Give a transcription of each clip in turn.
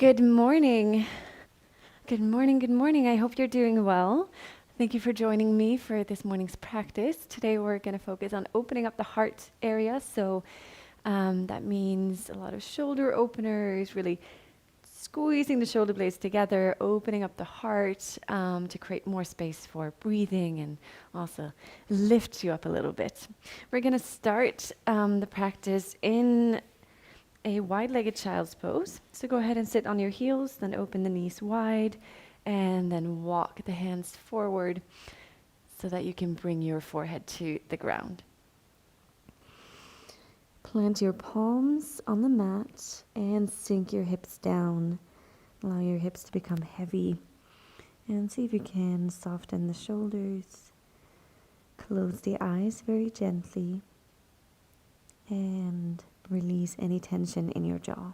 Good morning. Good morning. Good morning. I hope you're doing well. Thank you for joining me for this morning's practice. Today we're going to focus on opening up the heart area. So that means a lot of shoulder openers, really squeezing the shoulder blades together, opening up the heart to create more space for breathing and also lift you up a little bit. We're going to start the practice in a wide-legged child's pose. So go ahead and sit on your heels, then open the knees wide, and then walk the hands forward so that you can bring your forehead to the ground. Plant your palms on the mat and sink your hips down. Allow your hips to become heavy. And see if you can soften the shoulders. Close the eyes very gently. And release any tension in your jaw.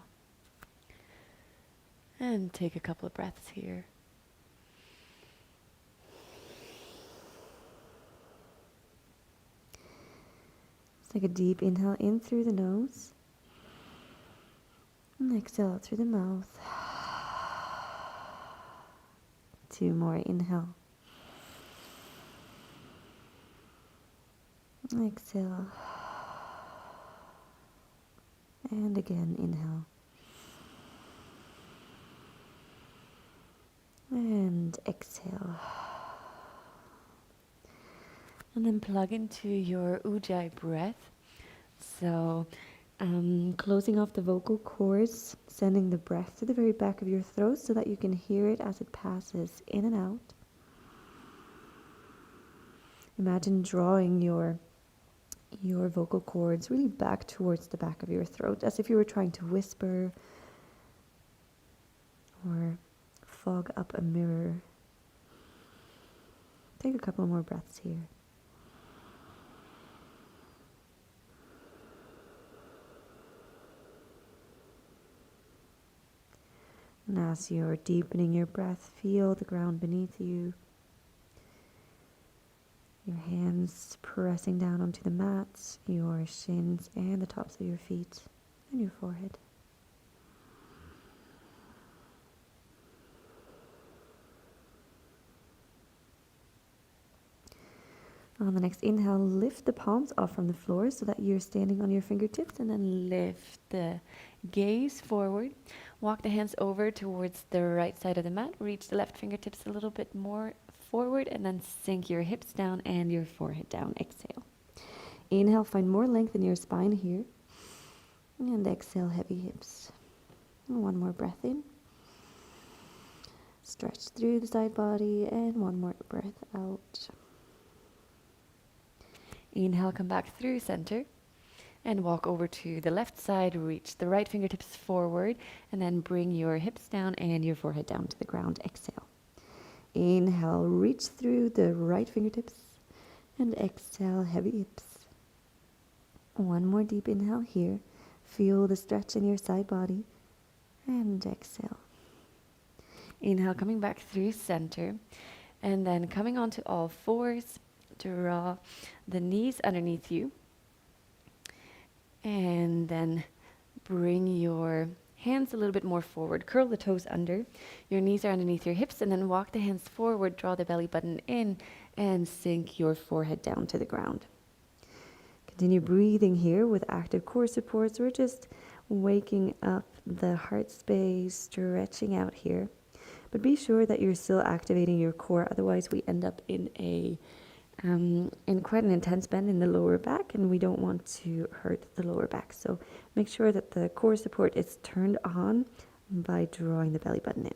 And take a couple of breaths here. Take a deep inhale in through the nose. And exhale out through the mouth. 2 more, inhale. Exhale. And again, inhale. And exhale. And then plug into your Ujjayi breath. So closing off the vocal cords, sending the breath to the very back of your throat so that you can hear it as it passes in and out. Imagine drawing your vocal cords really back towards the back of your throat, as if you were trying to whisper or fog up a mirror. Take a couple more breaths here. And as you're deepening your breath, feel the ground beneath you. Your hands pressing down onto the mat, your shins and the tops of your feet and your forehead. On the next inhale, lift the palms off from the floor so that you're standing on your fingertips, and then lift the gaze forward. Walk the hands over towards the right side of the mat. Reach the left fingertips a little bit more forward, and then sink your hips down and your forehead down. Exhale. Inhale, find more length in your spine here. And exhale, heavy hips. And 1 more breath in. Stretch through the side body, and 1 more breath out. Inhale, come back through center and walk over to the left side. Reach the right fingertips forward and then bring your hips down and your forehead down to the ground. Exhale. Inhale, reach through the right fingertips and exhale, heavy hips. 1 more deep inhale here. Feel the stretch in your side body and exhale. Inhale, coming back through center and then coming onto all fours. Draw the knees underneath you and then bring your hands a little bit more forward. Curl the toes under. Your knees are underneath your hips, and then walk the hands forward. Draw the belly button in and sink your forehead down to the ground. Continue breathing here with active core supports. We're just waking up the heart space, stretching out here. But be sure that you're still activating your core, otherwise we end up in quite an intense bend in the lower back, and we don't want to hurt the lower back. So make sure that the core support is turned on by drawing the belly button in.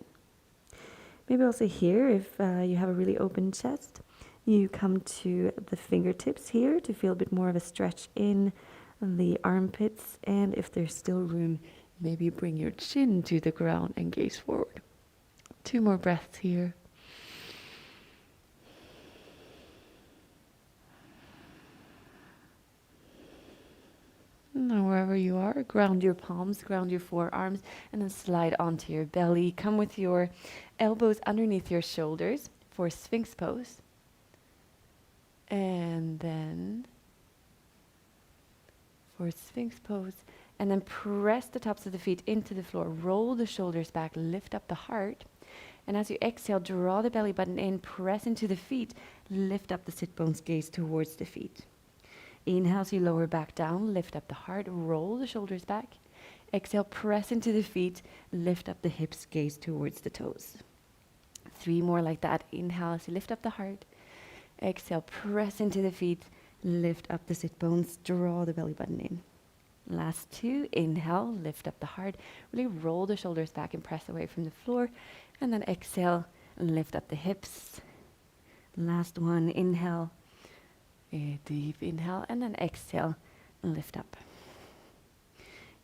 Maybe also here, if you have a really open chest, you come to the fingertips here to feel a bit more of a stretch in the armpits, and if there's still room, maybe bring your chin to the ground and gaze forward. 2 more breaths here. Now, wherever you are, ground your palms, ground your forearms, and then slide onto your belly. Come with your elbows underneath your shoulders for Sphinx pose. And then towards Sphinx pose. And then press the tops of the feet into the floor. Roll the shoulders back, lift up the heart. And as you exhale, draw the belly button in, press into the feet, lift up the sit bones, gaze towards the feet. Inhale as you lower back down, lift up the heart, roll the shoulders back. Exhale, press into the feet, lift up the hips, gaze towards the toes. 3 more like that. Inhale as you lift up the heart. Exhale, press into the feet, lift up the sit bones, draw the belly button in. Last 2, inhale, lift up the heart, really roll the shoulders back and press away from the floor. And then exhale, lift up the hips. Last 1, inhale, a deep inhale, and then exhale, lift up.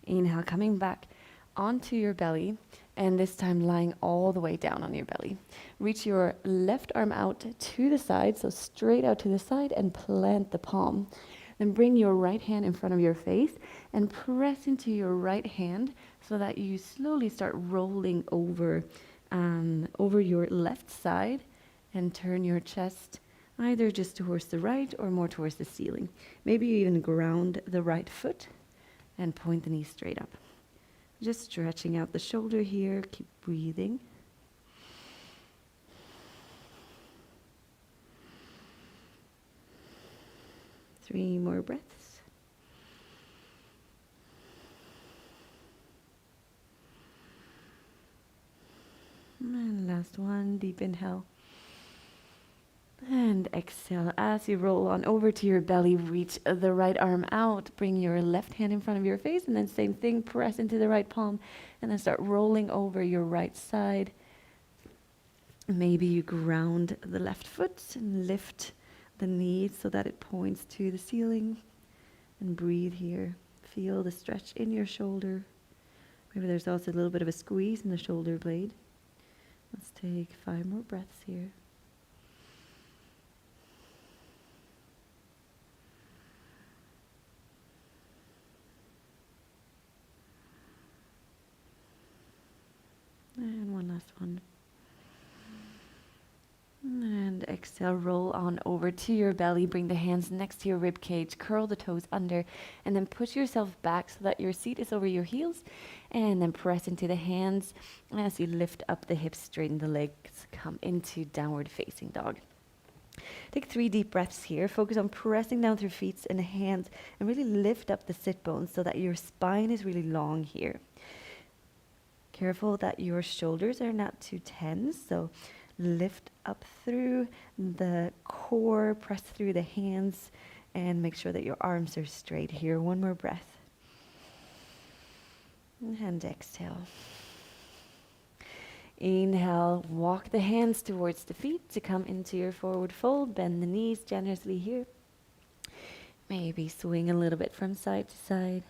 Inhale, coming back onto your belly, and this time lying all the way down on your belly. Reach your left arm out to the side, so straight out to the side, and plant the palm. Then bring your right hand in front of your face and press into your right hand so that you slowly start rolling over your left side and turn your chest either just towards the right or more towards the ceiling. Maybe you even ground the right foot and point the knee straight up. Just stretching out the shoulder here, keep breathing. Three more breaths. And last one, deep inhale. And exhale. As you roll on over to your belly, reach the right arm out. Bring your left hand in front of your face, and then same thing, press into the right palm, and then start rolling over your right side. Maybe you ground the left foot and lift the knee so that it points to the ceiling. And breathe here. Feel the stretch in your shoulder. Maybe there's also a little bit of a squeeze in the shoulder blade. Let's take 5 more breaths here. And one last one. And exhale, roll on over to your belly. Bring the hands next to your rib cage. Curl the toes under. And then push yourself back so that your seat is over your heels. And then press into the hands. As you lift up the hips, straighten the legs. Come into downward facing dog. Take 3 deep breaths here. Focus on pressing down through feet and hands. And really lift up the sit bones so that your spine is really long here. Careful that your shoulders are not too tense, so lift up through the core, press through the hands, and make sure that your arms are straight here. 1 more breath. And exhale. Inhale, walk the hands towards the feet to come into your forward fold. Bend the knees generously here. Maybe swing a little bit from side to side.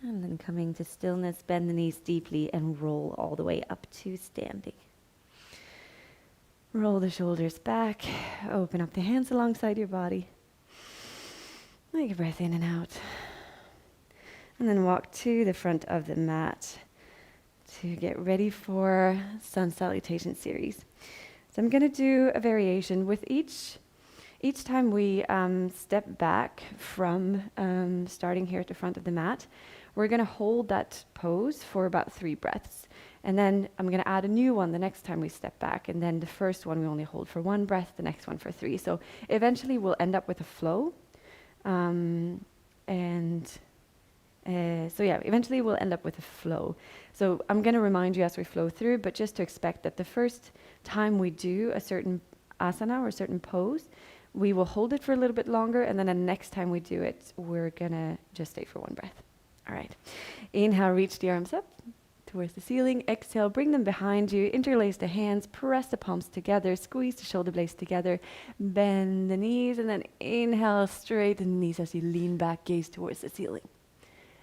And then coming to stillness, bend the knees deeply and roll all the way up to standing. Roll the shoulders back, open up the hands alongside your body. Take a breath in and out. And then walk to the front of the mat to get ready for Sun Salutation series. So I'm going to do a variation with each time we step back from starting here at the front of the mat. We're going to hold that pose for about 3 breaths. And then I'm going to add a new one the next time we step back. And then the first one we only hold for 1 breath, the next one for 3. So eventually we'll end up with a flow. Eventually we'll end up with a flow. So I'm going to remind you as we flow through, but just to expect that the first time we do a certain asana or a certain pose, we will hold it for a little bit longer. And then the next time we do it, we're going to just stay for 1 breath. All right. Inhale, reach the arms up towards the ceiling. Exhale, bring them behind you. Interlace the hands. Press the palms together. Squeeze the shoulder blades together. Bend the knees. And then inhale, straighten the knees as you lean back, gaze towards the ceiling.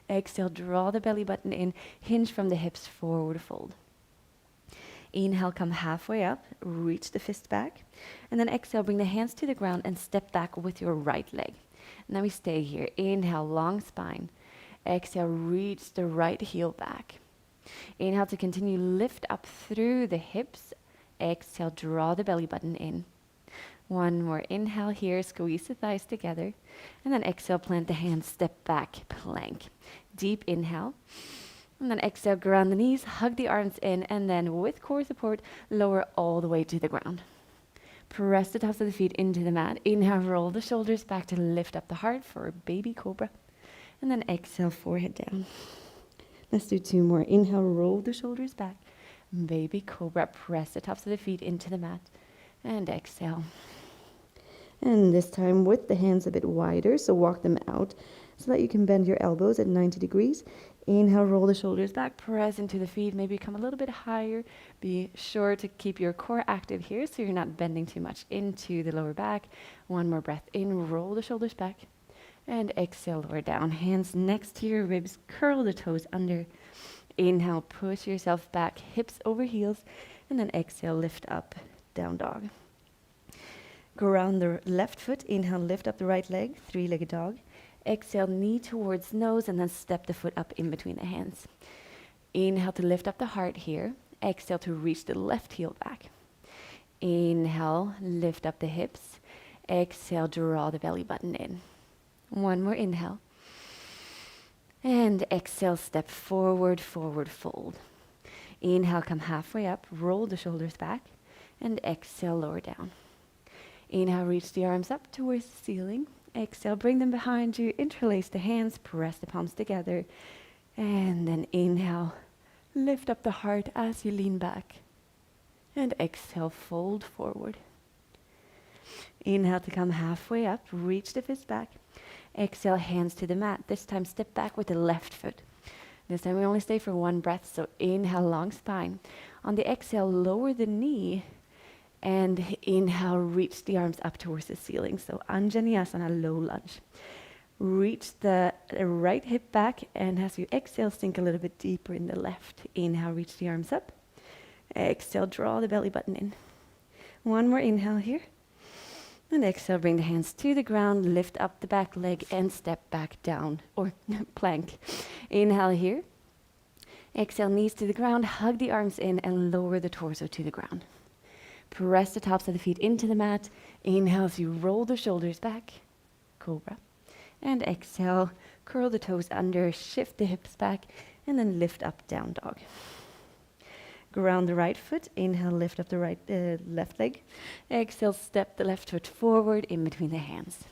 Exhale, draw the belly button in. Hinge from the hips, forward fold. Inhale, come halfway up. Reach the fist back. And then exhale, bring the hands to the ground and step back with your right leg. And then we stay here. Inhale, long spine. Exhale, reach the right heel back. Inhale to continue, lift up through the hips. Exhale, draw the belly button in. One more inhale here, squeeze the thighs together. And then exhale, plant the hands, step back, plank. Deep inhale. And then exhale, ground the knees, hug the arms in, and then with core support, lower all the way to the ground. Press the tops of the feet into the mat. Inhale, roll the shoulders back to lift up the heart for baby cobra. And then exhale, forehead down. Let's do 2 more. Inhale, roll the shoulders back. Baby cobra, press the tops of the feet into the mat. And exhale. And this time with the hands a bit wider, so walk them out so that you can bend your elbows at 90 degrees. Inhale, roll the shoulders back, press into the feet, maybe come a little bit higher. Be sure to keep your core active here so you're not bending too much into the lower back. 1 more breath in, roll the shoulders back. And exhale, lower down. Hands next to your ribs, curl the toes under. Inhale, push yourself back, hips over heels. And then exhale, lift up, down dog. Ground the left foot. Inhale, lift up the right leg, 3-legged dog. Exhale, knee towards nose, and then step the foot up in between the hands. Inhale to lift up the heart here. Exhale to reach the left heel back. Inhale, lift up the hips. Exhale, draw the belly button in. 1 more inhale. And exhale, step forward, forward fold. Inhale, come halfway up, roll the shoulders back, and exhale, lower down. Inhale, reach the arms up towards the ceiling. Exhale, bring them behind you, interlace the hands, press the palms together. And then inhale, lift up the heart as you lean back. And exhale, fold forward. Inhale to come halfway up, reach the fists back. Exhale, hands to the mat. This time, step back with the left foot. This time, we only stay for 1 breath, so inhale, long spine. On the exhale, lower the knee. And inhale, reach the arms up towards the ceiling. So Anjaneyasana, low lunge. Reach the right hip back, and as you exhale, sink a little bit deeper in the left. Inhale, reach the arms up. Exhale, draw the belly button in. 1 more inhale here. And exhale, bring the hands to the ground, lift up the back leg, and step back down, or plank. Inhale here. Exhale, knees to the ground, hug the arms in, and lower the torso to the ground. Press the tops of the feet into the mat. Inhale as you roll the shoulders back, cobra. And exhale, curl the toes under, shift the hips back, and then lift up, down dog. Ground the right foot. Inhale, lift up the left leg. Exhale, step the left foot forward in between the hands.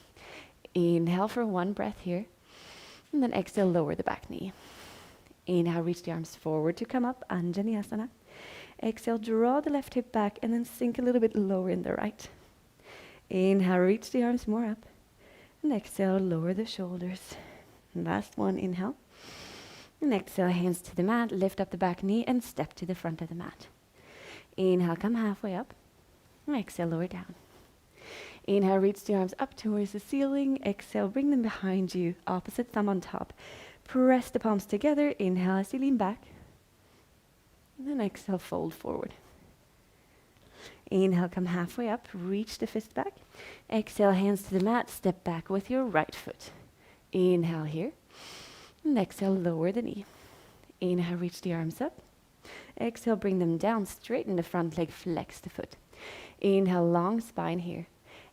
Inhale for 1 breath here. And then exhale, lower the back knee. Inhale, reach the arms forward to come up, Anjaneyasana. Exhale, draw the left hip back and then sink a little bit lower in the right. Inhale, reach the arms more up. And exhale, lower the shoulders. Last one, inhale. And exhale, hands to the mat, lift up the back knee and step to the front of the mat. Inhale, come halfway up. And exhale, lower down. Inhale, reach the arms up towards the ceiling. Exhale, bring them behind you, opposite thumb on top. Press the palms together. Inhale as you lean back. And then exhale, fold forward. Inhale, come halfway up, reach the fist back. Exhale, hands to the mat, step back with your right foot. Inhale here. And exhale, lower the knee. Inhale, reach the arms up. Exhale, bring them down, straighten the front leg, flex the foot. Inhale, long spine here.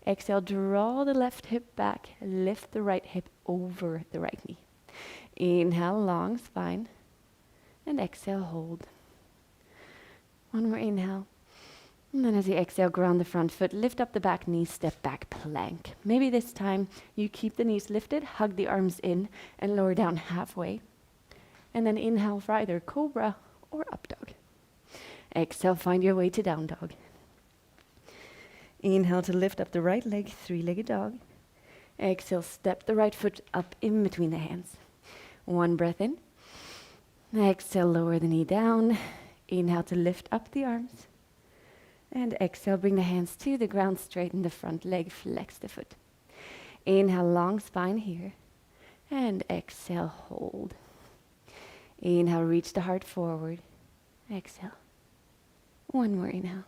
Exhale, draw the left hip back, lift the right hip over the right knee. Inhale, long spine. And exhale, hold. 1 more inhale. And then as you exhale, ground the front foot, lift up the back knee, step back, plank. Maybe this time you keep the knees lifted, hug the arms in, and lower down halfway. And then inhale for either cobra or up dog. Exhale, find your way to down dog. Inhale to lift up the right leg, 3-legged dog. Exhale, step the right foot up in between the hands. 1 breath in. Exhale, lower the knee down. Inhale to lift up the arms. And exhale, bring the hands to the ground, straighten the front leg, flex the foot. Inhale, long spine here. And exhale, hold. Inhale, reach the heart forward. Exhale. 1 more inhale.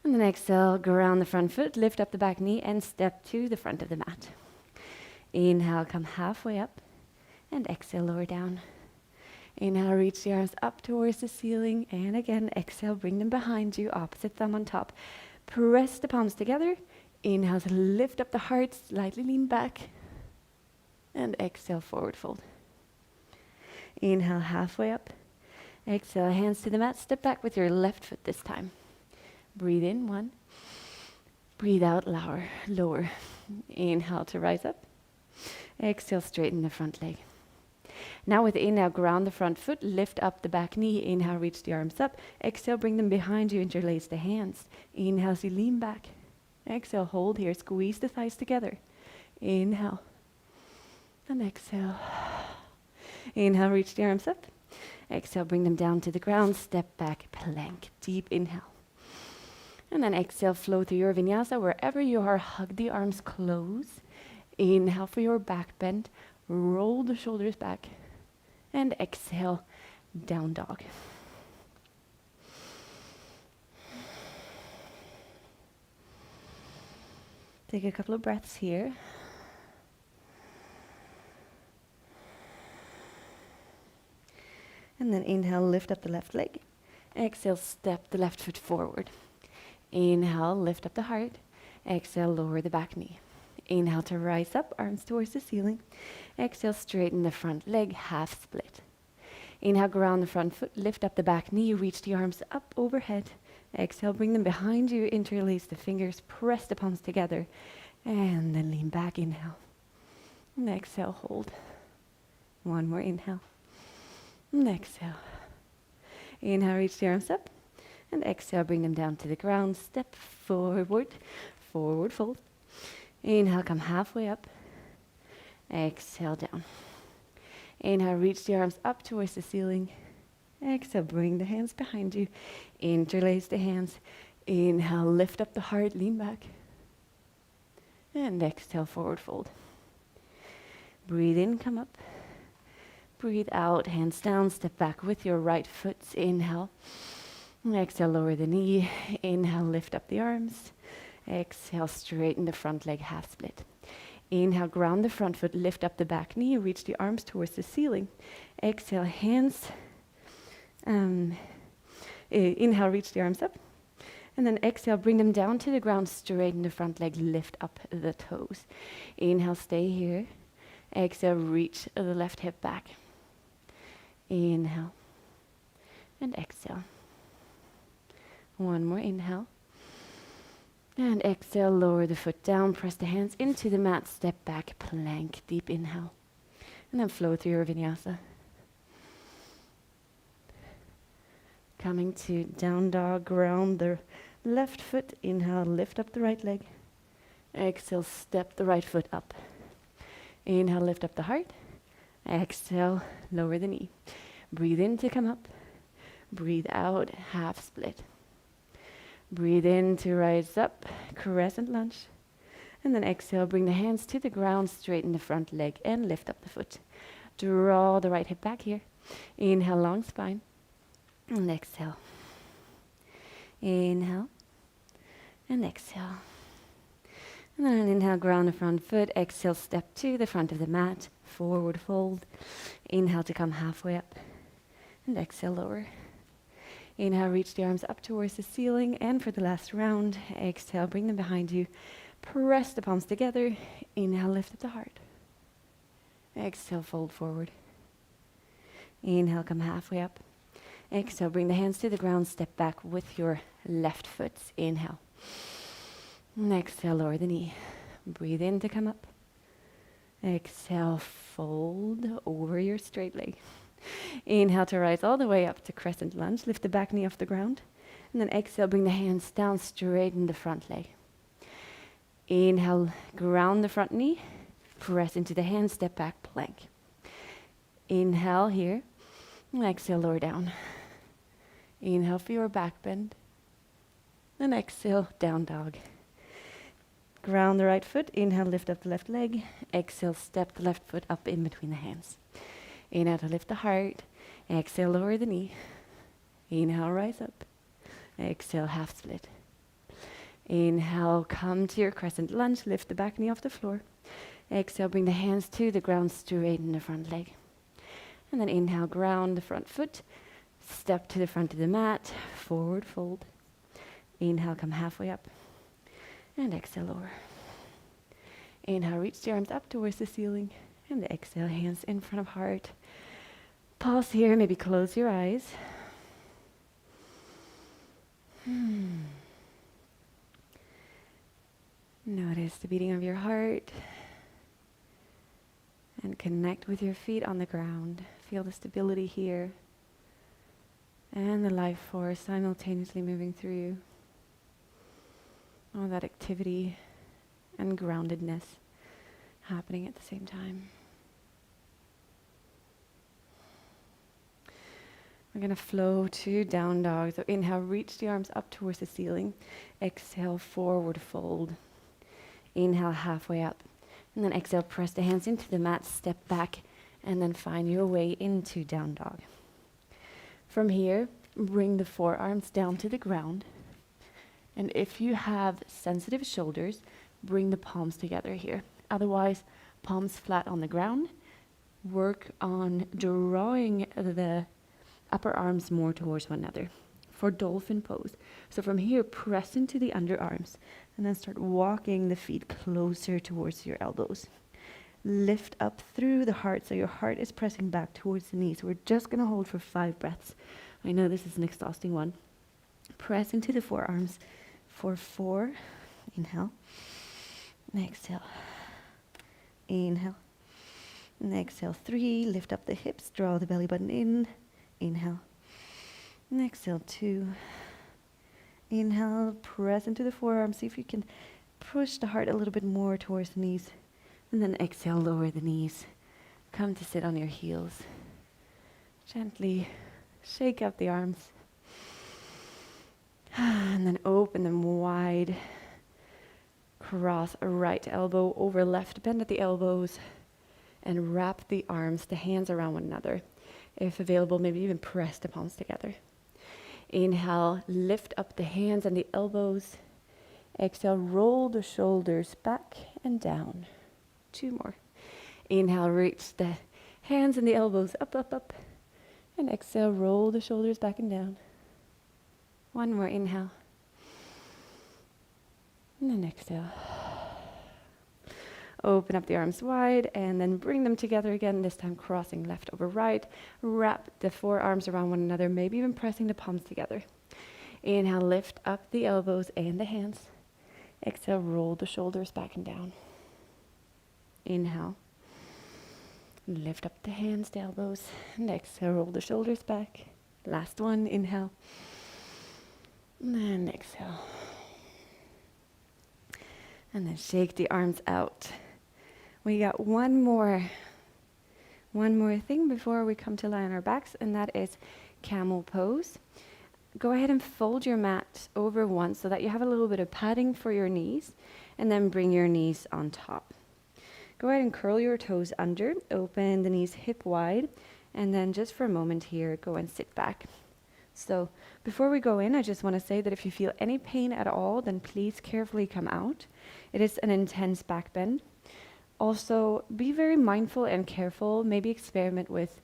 And then exhale, ground the front foot, lift up the back knee, and step to the front of the mat. Inhale, come halfway up. And exhale, lower down. Inhale, reach the arms up towards the ceiling. And again, exhale, bring them behind you, opposite thumb on top. Press the palms together. Inhale to lift up the heart, slightly lean back. And exhale, forward fold. Inhale, halfway up. Exhale, hands to the mat. Step back with your left foot this time. Breathe in, 1. Breathe out, lower. Inhale to rise up. Exhale, straighten the front leg. Now with inhale, ground the front foot, lift up the back knee. Inhale, reach the arms up. Exhale, bring them behind you, interlace the hands. Inhale, as you lean back. Exhale, hold here, squeeze the thighs together. Inhale. And exhale. Inhale, reach the arms up. Exhale, bring them down to the ground. Step back, plank. Deep inhale. And then exhale, flow through your vinyasa. Wherever you are, hug the arms close. Inhale for your back bend. Roll the shoulders back. And exhale, down dog. Take a couple of breaths here. And then inhale, lift up the left leg. Exhale, step the left foot forward. Inhale, lift up the heart. Exhale, lower the back knee. Inhale to rise up, arms towards the ceiling. Exhale, straighten the front leg, half split. Inhale, ground the front foot, lift up the back knee, reach the arms up overhead. Exhale, bring them behind you, interlace the fingers, press the palms together, and then lean back, inhale. And exhale, hold. 1 more inhale. And exhale. Inhale, reach the arms up. And exhale, bring them down to the ground. Step forward, forward fold. Inhale, come halfway up. Exhale, down. Inhale, reach the arms up towards the ceiling. Exhale, bring the hands behind you. Interlace the hands. Inhale, lift up the heart, lean back. And exhale, forward fold. Breathe in, come up. Breathe out, hands down, step back with your right foot. Inhale. Exhale, lower the knee. Inhale, lift up the arms. Exhale, straighten the front leg, half split. Inhale, ground the front foot, lift up the back knee, reach the arms towards the ceiling. Exhale, hands. Inhale, reach the arms up. And then exhale, bring them down to the ground, straighten the front leg, lift up the toes. Inhale, stay here. Exhale, reach the left hip back. Inhale. And exhale. 1 more inhale. And exhale, lower the foot down, press the hands into the mat, step back, plank, deep inhale. And then flow through your vinyasa. Coming to down dog, ground the left foot. Inhale, lift up the right leg. Exhale, step the right foot up. Inhale, lift up the heart. Exhale, lower the knee. Breathe in to come up. Breathe out, half split. Breathe in to rise up, crescent lunge. And then exhale, bring the hands to the ground, straighten the front leg and lift up the foot. Draw the right hip back here. Inhale, long spine. And exhale. Inhale. And exhale. And then inhale, ground the front foot. Exhale, step to the front of the mat. Forward fold. Inhale to come halfway up. And exhale, lower. Inhale, reach the arms up towards the ceiling. And for the last round, exhale, bring them behind you. Press the palms together. Inhale, lift up the heart. Exhale, fold forward. Inhale, come halfway up. Exhale, bring the hands to the ground. Step back with your left foot. Inhale. And exhale, lower the knee. Breathe in to come up. Exhale, fold over your straight leg. Inhale to rise all the way up to crescent lunge. Lift the back knee off the ground. And then exhale, bring the hands down, straighten the front leg. Inhale, ground the front knee. Press into the hands, step back, plank. Inhale here. And exhale, lower down. Inhale for your back bend. And exhale, down dog. Ground the right foot. Inhale, lift up the left leg. Exhale, step the left foot up in between the hands. Inhale to lift the heart. Exhale, lower the knee. Inhale, rise up. Exhale, half split. Inhale, come to your crescent lunge. Lift the back knee off the floor. Exhale, bring the hands to the ground, straighten the front leg. And then inhale, ground the front foot. Step to the front of the mat. Forward fold. Inhale, come halfway up. And exhale, lower. Inhale, reach the arms up towards the ceiling. And exhale, hands in front of heart. Pause here, maybe close your eyes. Notice the beating of your heart. And connect with your feet on the ground. Feel the stability here. And the life force simultaneously moving through you. All that activity and groundedness happening at the same time. We're going to flow to down dog. So inhale, reach the arms up towards the ceiling. Exhale, forward fold. Inhale, halfway up. And then exhale, press the hands into the mat, step back, and then find your way into down dog. From here, bring the forearms down to the ground. And if you have sensitive shoulders, bring the palms together here. Otherwise, palms flat on the ground. Work on drawing the upper arms more towards one another for dolphin pose. So from here, press into the underarms and then start walking the feet closer towards your elbows. Lift up through the heart so your heart is pressing back towards the knees. We're just going to hold for 5 breaths. I know this is an exhausting one. Press into the forearms for 4. Inhale. And exhale. Inhale. And exhale. 3. Lift up the hips. Draw the belly button in. Inhale. And exhale. 2. Inhale. Press into the forearms. See if you can push the heart a little bit more towards the knees. And then exhale. Lower the knees. Come to sit on your heels. Gently shake out the arms. And then open them wide. Cross a right elbow over left. Bend at the elbows. And wrap the arms, the hands around one another. If available, maybe even press the palms together. Inhale, lift up the hands and the elbows. Exhale, roll the shoulders back and down. 2 more. Inhale, reach the hands and the elbows up, up, up. And exhale, roll the shoulders back and down. 1 more, inhale. And then exhale. Open up the arms wide and then bring them together again, this time crossing left over right. Wrap the forearms around one another, maybe even pressing the palms together. Inhale, lift up the elbows and the hands. Exhale, roll the shoulders back and down. Inhale. Lift up the hands, the elbows, and exhale, roll the shoulders back. Last one, inhale. And exhale. And then shake the arms out. We got one more thing before we come to lie on our backs, and that is camel pose. Go ahead and fold your mat over once so that you have a little bit of padding for your knees, and then bring your knees on top. Go ahead and curl your toes under, open the knees hip wide, and then just for a moment here, go and sit back. So before we go in, I just want to say that if you feel any pain at all, then please carefully come out. It is an intense back bend. Also, be very mindful and careful. Maybe experiment with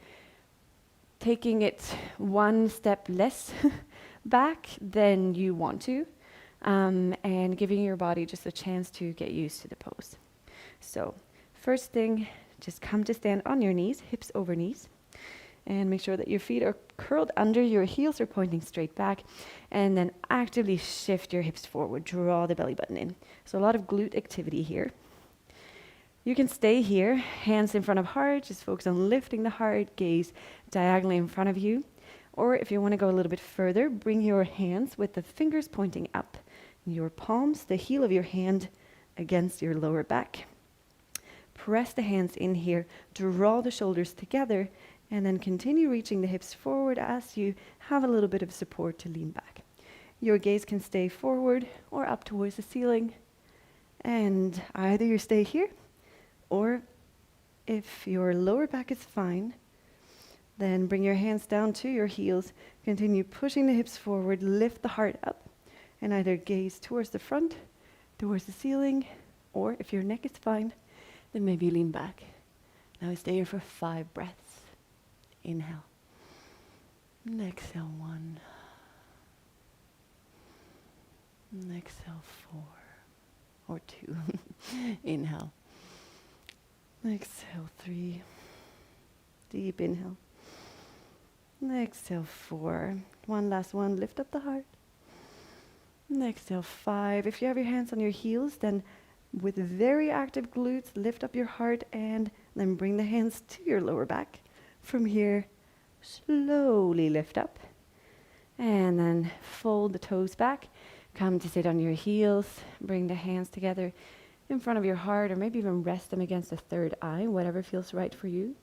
taking it one step less back than you want to, and giving your body just a chance to get used to the pose. So first thing, just come to stand on your knees, hips over knees. And make sure that your feet are curled under, your heels are pointing straight back. And then actively shift your hips forward, draw the belly button in. So a lot of glute activity here. You can stay here, hands in front of heart, just focus on lifting the heart, gaze diagonally in front of you. Or if you want to go a little bit further, bring your hands with the fingers pointing up, your palms, the heel of your hand against your lower back. Press the hands in here, draw the shoulders together, and then continue reaching the hips forward as you have a little bit of support to lean back. Your gaze can stay forward or up towards the ceiling. And either you stay here, or if your lower back is fine, then bring your hands down to your heels. Continue pushing the hips forward, lift the heart up, and either gaze towards the front, towards the ceiling, or if your neck is fine, then maybe lean back. Now stay here for 5 breaths. Inhale. And exhale, 1. And exhale, 4 or 2. Inhale. Exhale, 3. Deep inhale. Exhale, 4. One last one. Lift up the heart. Exhale, 5. If you have your hands on your heels, then with very active glutes, lift up your heart and then bring the hands to your lower back. From here, slowly lift up. And then fold the toes back. Come to sit on your heels. Bring the hands together in front of your heart, or maybe even rest them against the third eye, whatever feels right for you. You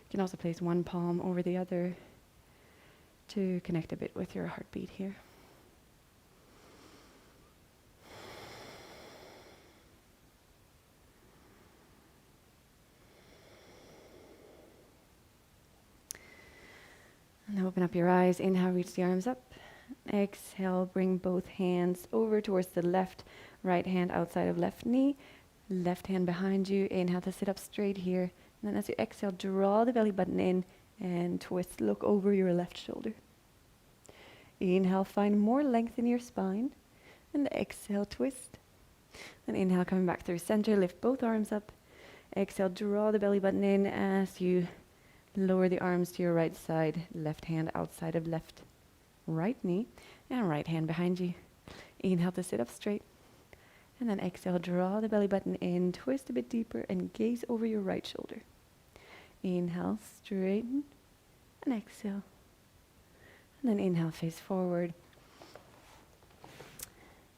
can also place one palm over the other to connect a bit with your heartbeat here. And open up your eyes. Inhale, reach the arms up. Exhale, bring both hands over towards the left, right hand outside of left knee, left hand behind you. Inhale to sit up straight here. And then as you exhale, draw the belly button in and twist. Look over your left shoulder. Inhale, find more length in your spine. And exhale, twist. And inhale, coming back through center, lift both arms up. Exhale, draw the belly button in as you lower the arms to your right side, left hand outside of left right knee, and right hand behind you. Inhale to sit up straight. And then exhale, draw the belly button in, twist a bit deeper, and gaze over your right shoulder. Inhale, straighten, and exhale. And then inhale, face forward.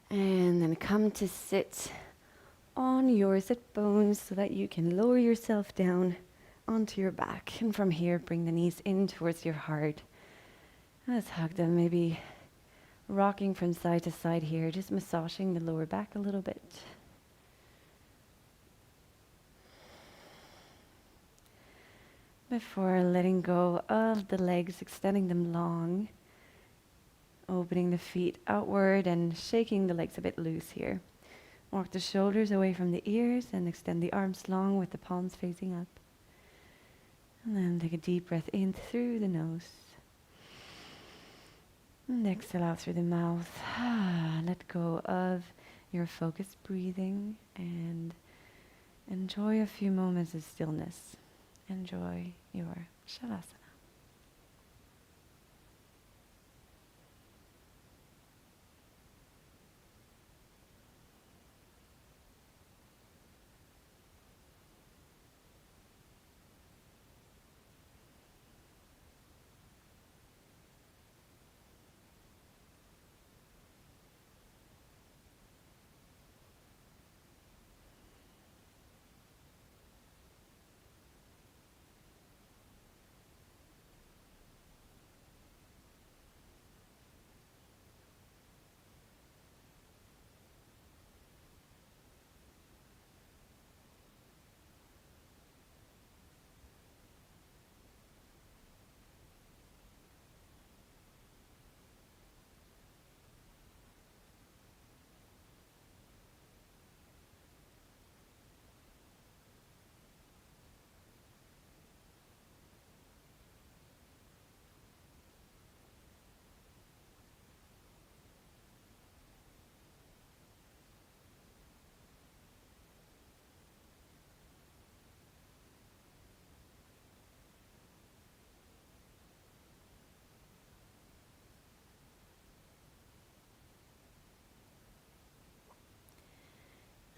And then come to sit on your sit bones so that you can lower yourself down onto your back. And from here, bring the knees in towards your heart. Let's hug them, maybe rocking from side to side here, just massaging the lower back a little bit. Before letting go of the legs, extending them long, opening the feet outward and shaking the legs a bit loose here. Walk the shoulders away from the ears and extend the arms long with the palms facing up. And then take a deep breath in through the nose. And exhale out through the mouth. Let go of your focused breathing and enjoy a few moments of stillness. Enjoy your Shavasana.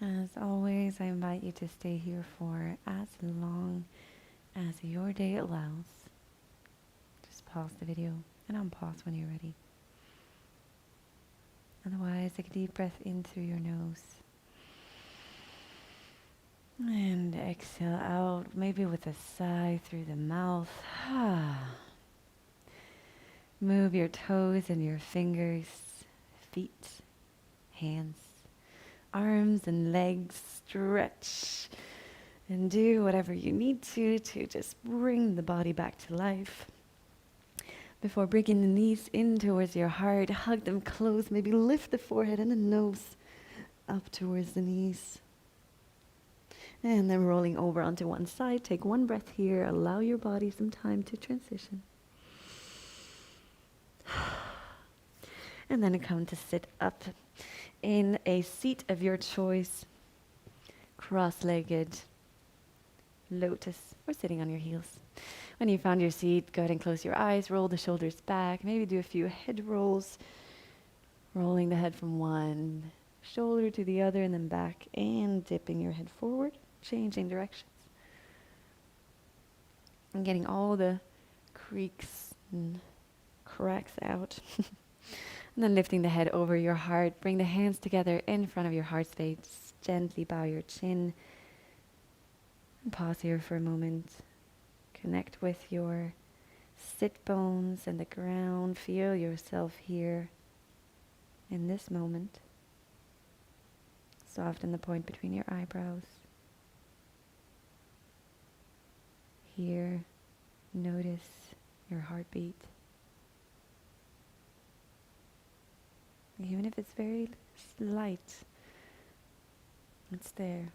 As always, I invite you to stay here for as long as your day allows. Just pause the video and unpause when you're ready. Otherwise, take a deep breath in through your nose. And exhale out, maybe with a sigh through the mouth. Move your toes and your fingers, feet, hands, arms and legs. Stretch and do whatever you need to just bring the body back to life. Before bringing the knees in towards your heart, hug them close. Maybe lift the forehead and the nose up towards the knees. And then rolling over onto one side. Take one breath here. Allow your body some time to transition. And then come to sit up in a seat of your choice, cross-legged, lotus, or sitting on your heels. When you found your seat, go ahead and close your eyes, roll the shoulders back, maybe do a few head rolls, rolling the head from one shoulder to the other and then back, and dipping your head forward, changing directions. And getting all the creaks and cracks out. And then lifting the head over your heart, bring the hands together in front of your heart space, gently bow your chin. And pause here for a moment. Connect with your sit bones and the ground. Feel yourself here in this moment. Soften the point between your eyebrows. Here, notice your heartbeat. Even if it's very light, it's there.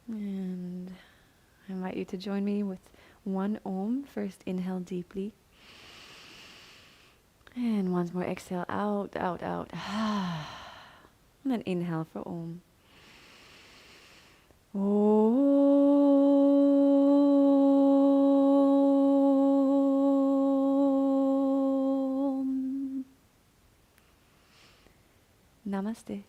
And I invite you to join me with one Om. First, inhale deeply. And once more, exhale out, out, out. And then inhale for Om. Om. Namaste.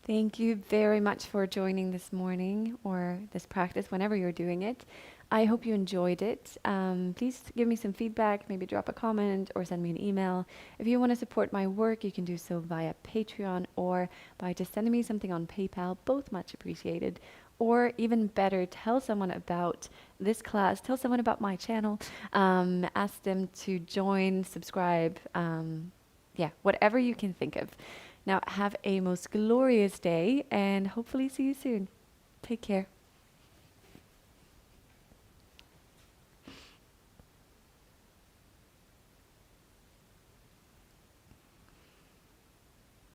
Thank you very much for joining this morning or this practice whenever you're doing it. I hope you enjoyed it. Please give me some feedback, maybe drop a comment or send me an email. If you want to support my work, you can do so via Patreon or by just sending me something on PayPal, both much appreciated. Or even better, tell someone about this class, tell someone about my channel, ask them to join, subscribe, whatever you can think of. Now, have a most glorious day and hopefully see you soon. Take care.